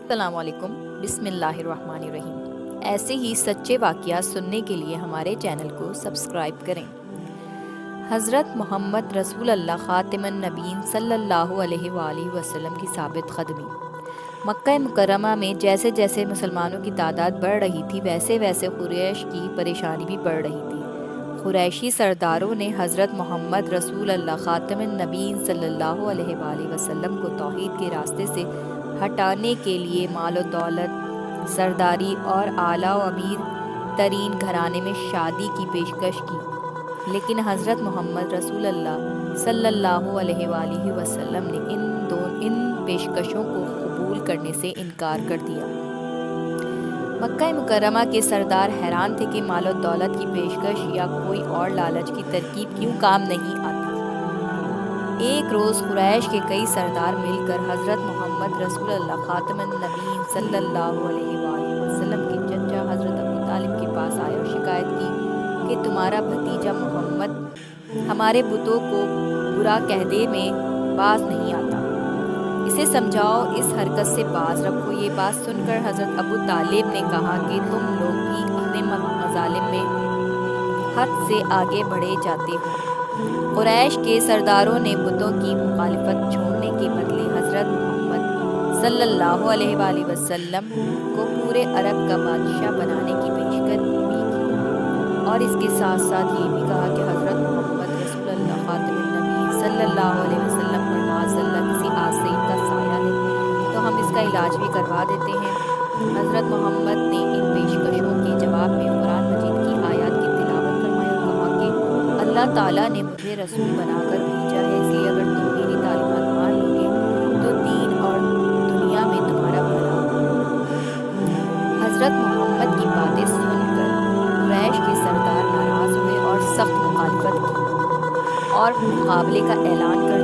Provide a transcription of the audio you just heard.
السلام علیکم، بسم اللہ الرحمن الرحیم۔ ایسے ہی سچے واقعات سننے کے لیے ہمارے چینل کو سبسکرائب کریں۔ حضرت محمد رسول اللہ خاتم النبیین صلی اللہ علیہ وآلہ وسلم کی ثابت قدمی۔ مکہ مکرمہ میں جیسے جیسے مسلمانوں کی تعداد بڑھ رہی تھی ویسے ویسے قریش کی پریشانی بھی بڑھ رہی تھی۔ قریشی سرداروں نے حضرت محمد رسول اللہ خاتم النبیین صلی اللہ علیہ وآلہ وسلم کو توحید کے راستے سے ہٹانے کے لیے مال و دولت، سرداری اور اعلیٰ و امیر ترین گھرانے میں شادی کی پیشکش کی، لیکن حضرت محمد رسول اللہ صلی اللہ علیہ وآلہ وسلم نے ان پیشکشوں کو قبول کرنے سے انکار کر دیا۔ مکہ مکرمہ کے سردار حیران تھے کہ مال و دولت کی پیشکش یا کوئی اور لالچ کی ترکیب کیوں کام نہیں آتی۔ ایک روز قریش کے کئی سردار مل کر حضرت محمد رسول اللہ خاتم النبیین صلی اللہ علیہ وآلہ وسلم کے چچا حضرت ابو طالب کے پاس آئے اور شکایت کی کہ تمہارا بھتیجا محمد ہمارے بتوں کو برا کہنے میں باز نہیں آتا، اسے سمجھاؤ، اس حرکت سے باز رکھو۔ یہ بات سن کر حضرت ابو طالب نے کہا کہ تم لوگ بھی اپنے مظالم میں حد سے آگے بڑھے جاتے ہو۔ قریش کے سرداروں نے بتوں کی مخالفت چھوڑنے کے بدلے حضرت محمد صلی اللہ علیہ وآلہ وسلم کو پورے عرب کا بادشاہ بنانے کی پیشکش بھی کی، اور اس کے ساتھ ساتھ یہ بھی کہا کہ حضرت محمد رسول اللہ خاتم النبی صلی اللہ علیہ وسلم پر معاذ اللہ کسی آسیب کا سایہ ہے تو ہم اس کا علاج بھی کروا دیتے ہیں۔ حضرت محمد نے ان پیشکشوں کے جواب میں قرآن مجید کی آیات کی تلاوت فرمائی اور کہا کہ اللہ تعالیٰ نے مجھے رسول بنا کر بھیجا ہے، اس لیے اگر تم میری تعلیمات مان لو گے تو دین اور دنیا میں تمہارا بھلا ہوگا۔ حضرت محمد کی باتیں سن کر قریش کے سردار ناراض ہوئے اور سخت مخالفت کی اور مقابلے کا اعلان کر